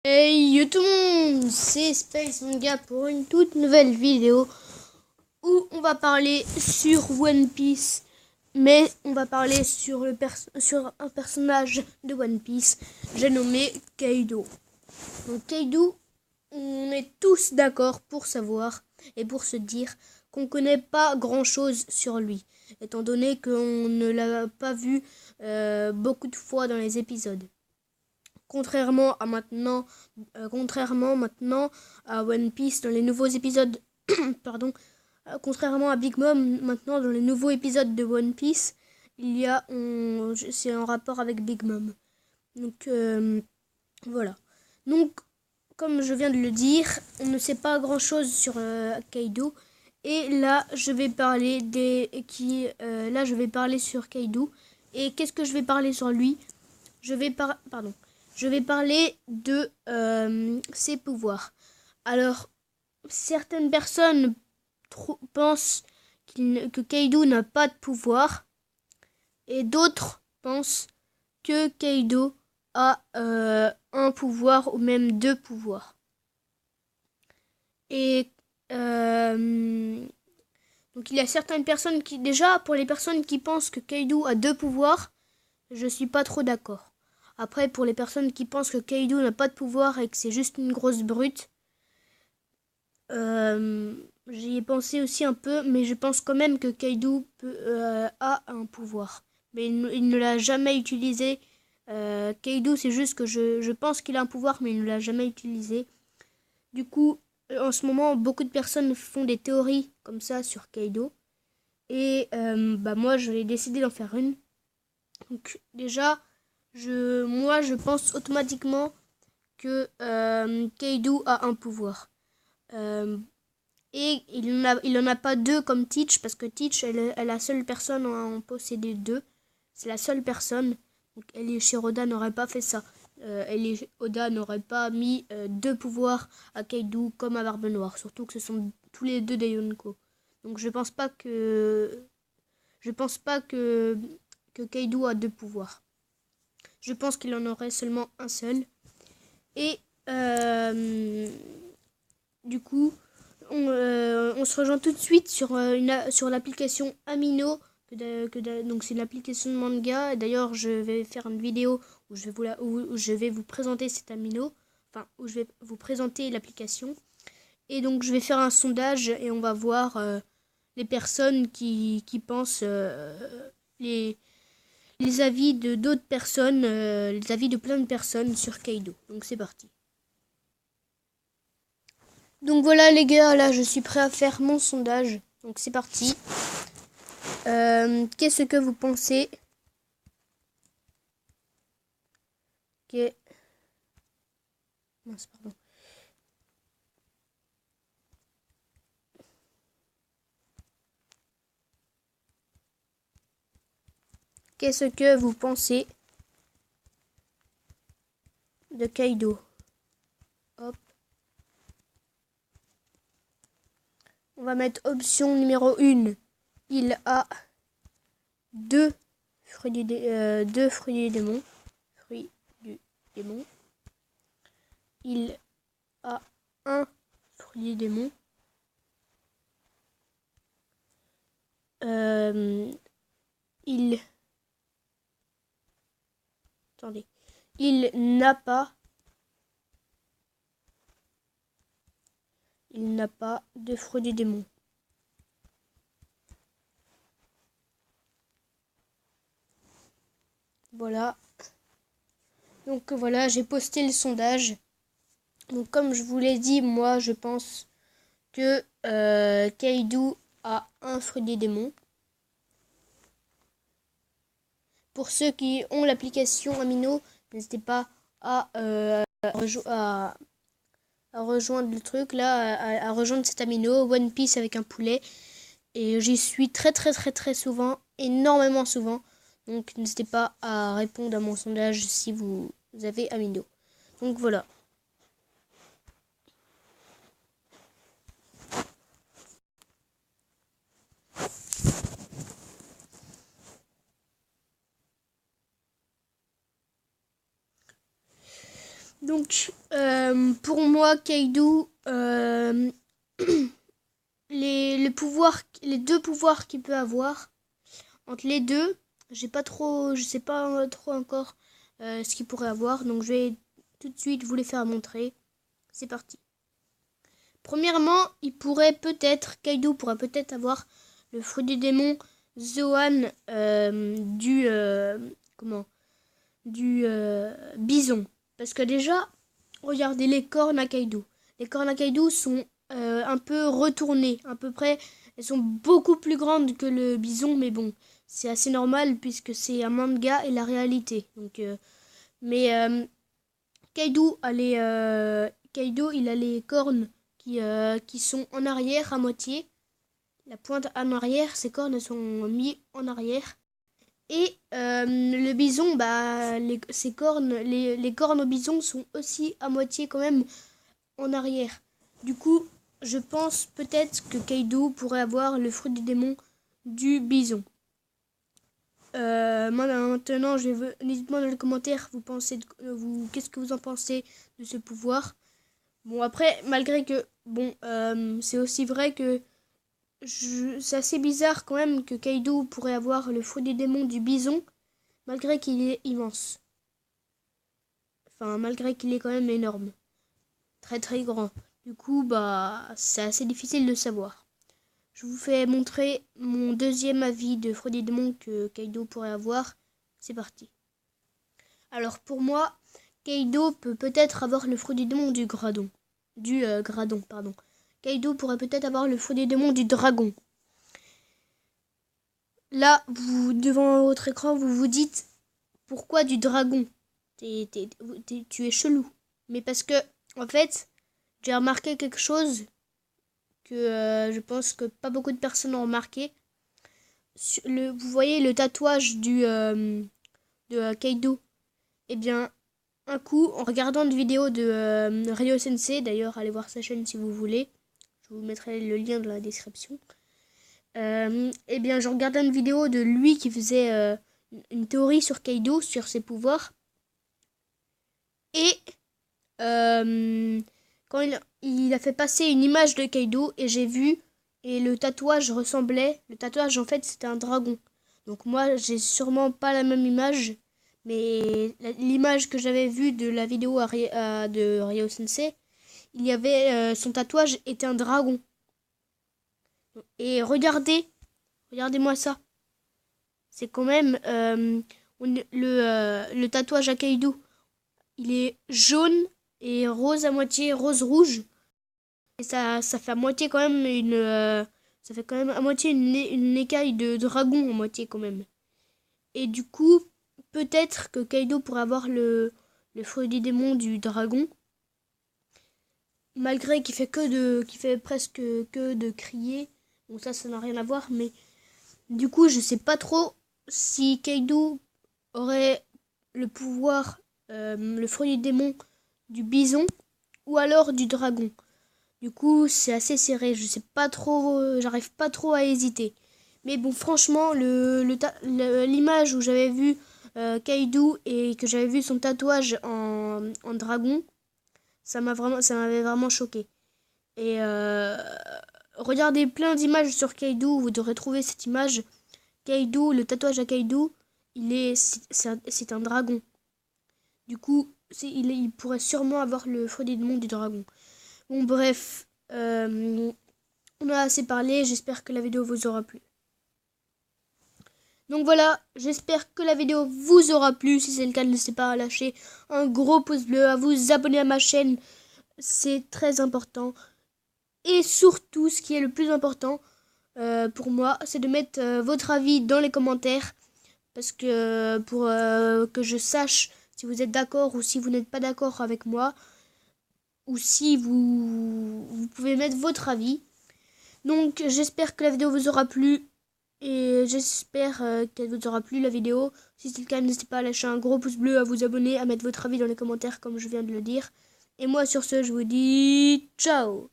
Hey tout le monde, c'est Space Manga pour une toute nouvelle vidéo où on va parler sur One Piece, mais on va parler sur, sur un personnage de One Piece, j'ai nommé Kaido. Donc Kaido, on est tous d'accord pour savoir et pour se dire qu'on connaît pas grand chose sur lui, étant donné qu'on ne l'a pas vu beaucoup de fois dans les épisodes. Contrairement maintenant à One Piece dans les nouveaux épisodes, pardon, contrairement à Big Mom maintenant dans les nouveaux épisodes de One Piece, c'est en rapport avec Big Mom. Donc voilà. Donc comme je viens de le dire, on ne sait pas grand chose sur Kaido. Et là, je vais parler je vais parler sur Kaido. Et qu'est-ce que je vais parler sur lui? Je vais parler de ses pouvoirs. Alors, certaines personnes pensent que Kaido n'a pas de pouvoir et d'autres pensent que Kaido a un pouvoir ou même deux pouvoirs. Et donc il y a certaines personnes pour les personnes qui pensent que Kaido a deux pouvoirs, je suis pas trop d'accord. Après, pour les personnes qui pensent que Kaido n'a pas de pouvoir et que c'est juste une grosse brute, j'y ai pensé aussi un peu, mais je pense quand même que Kaido a un pouvoir. Mais il ne l'a jamais utilisé. Kaido, c'est juste que je pense qu'il a un pouvoir, mais il ne l'a jamais utilisé. Du coup, en ce moment, beaucoup de personnes font des théories comme ça sur Kaido. Et moi, j'ai décidé d'en faire une. Donc déjà, je pense automatiquement que Kaido a un pouvoir. Et il en a pas deux comme Teach, parce que Teach est la seule personne à en posséder deux. C'est la seule personne. Donc Elie Shiroda n'aurait pas fait ça. Elie Oda n'aurait pas mis deux pouvoirs à Kaido comme à Barbe Noire. Surtout que ce sont tous les deux des Yonko. Donc je pense pas que Kaido a deux pouvoirs. Je pense qu'il en aurait seulement un seul. Et du coup, on se rejoint tout de suite sur l'application Amino. Donc c'est une application de manga. D'ailleurs, je vais faire une vidéo où je vais vous présenter cet Amino. Enfin, où je vais vous présenter l'application. Et donc je vais faire un sondage et on va voir les personnes qui pensent les avis de d'autres personnes, les avis de plein de personnes sur Kaido. Donc c'est parti. Donc voilà les gars, là je suis prêt à faire mon sondage. Donc c'est parti. Qu'est-ce que vous pensez? Mince, pardon. Qu'est-ce que vous pensez de Kaido? Hop. On va mettre option numéro 1. Il a deux fruits du démon. Fruits du démon. Il a un fruit du démon. Il n'a pas de fruit du démon. Voilà. Donc voilà, j'ai posté le sondage. Donc comme je vous l'ai dit, moi je pense que Kaido a un fruit des démons. Pour ceux qui ont l'application Amino, n'hésitez pas à rejoindre le truc là, à rejoindre cet Amino, One Piece avec un poulet. Et j'y suis très souvent, énormément souvent. Donc n'hésitez pas à répondre à mon sondage si vous avez Amino. Donc voilà. Donc, pour moi, Kaido, les deux pouvoirs qu'il peut avoir, entre les deux, je sais pas trop encore ce qu'il pourrait avoir, donc je vais tout de suite vous les faire montrer. C'est parti. Premièrement, Kaido pourrait peut-être avoir le fruit du démon Zoan du bison. Parce que déjà, regardez les cornes à Kaido. Les cornes à Kaido sont un peu retournées, à peu près. Elles sont beaucoup plus grandes que le bison, mais bon, c'est assez normal puisque c'est un manga et la réalité. Donc, Kaido il a les cornes qui sont en arrière à moitié. La pointe en arrière, ses cornes sont mises en arrière. Et le bison, les cornes au bison sont aussi à moitié quand même en arrière. Du coup, je pense peut-être que Kaido pourrait avoir le fruit du démon du bison. Maintenant, dites-moi dans les commentaires, qu'est-ce que vous en pensez de ce pouvoir. Bon, après, malgré que, c'est aussi vrai que c'est assez bizarre quand même que Kaido pourrait avoir le fruit du démon du bison, malgré qu'il est immense. Enfin, malgré qu'il est quand même énorme. Très très grand. Du coup, c'est assez difficile de savoir. Je vous fais montrer mon deuxième avis de fruit du démon que Kaido pourrait avoir. C'est parti. Alors pour moi, Kaido peut peut-être avoir le fruit du démon du gradon. Gradon, pardon. Kaido pourrait peut-être avoir le fruit du démon du dragon. Là, devant votre écran, vous vous dites pourquoi du dragon? Tu es chelou. Mais parce que, en fait, j'ai remarqué quelque chose que je pense que pas beaucoup de personnes ont remarqué. Vous voyez le tatouage de Kaido? Eh bien, un coup, en regardant une vidéo de Ryo Sensei, d'ailleurs, allez voir sa chaîne si vous voulez. Je vous mettrai le lien dans la description. Eh bien, je regardais une vidéo de lui qui faisait une théorie sur Kaido, sur ses pouvoirs. Et quand il a fait passer une image de Kaido et j'ai vu, et le tatouage ressemblait, le tatouage en fait c'était un dragon. Donc moi j'ai sûrement pas la même image, mais l'image que j'avais vue de la vidéo de Ryo Sensei, il y avait son tatouage était un dragon. Et regardez-moi ça. C'est quand même le tatouage à Kaido. Il est jaune et rose à moitié, rose-rouge. Et ça fait à moitié quand même ça fait quand même à moitié une écaille de dragon à moitié quand même. Et du coup, peut-être que Kaido pourrait avoir le fruit du démon du dragon. Malgré qu'il fait presque que de crier. Bon ça n'a rien à voir, mais du coup je sais pas trop si Kaido aurait le pouvoir, le fruit du démon du bison ou alors du dragon. Du coup, c'est assez serré. Je sais pas trop, j'arrive pas trop à hésiter. Mais bon, franchement, l'image où j'avais vu Kaido et que j'avais vu son tatouage en dragon, ça m'avait vraiment choqué. Et regardez plein d'images sur Kaido, vous devrez trouver cette image. Kaido, le tatouage à Kaido, c'est un dragon. Du coup, il pourrait sûrement avoir le fruit du démon du dragon. Bon bref, on a assez parlé, j'espère que la vidéo vous aura plu. Donc voilà, j'espère que la vidéo vous aura plu. Si c'est le cas, n'hésitez pas à lâcher un gros pouce bleu, à vous abonner à ma chaîne. C'est très important. Et surtout, ce qui est le plus important pour moi, c'est de mettre votre avis dans les commentaires. Parce que pour que je sache si vous êtes d'accord ou si vous n'êtes pas d'accord avec moi. Ou si vous pouvez mettre votre avis. Donc j'espère que la vidéo vous aura plu. Et j'espère qu'elle vous aura plu la vidéo. Si c'est le cas, n'hésitez pas à lâcher un gros pouce bleu, à vous abonner, à mettre votre avis dans les commentaires comme je viens de le dire. Et moi sur ce, je vous dis ciao.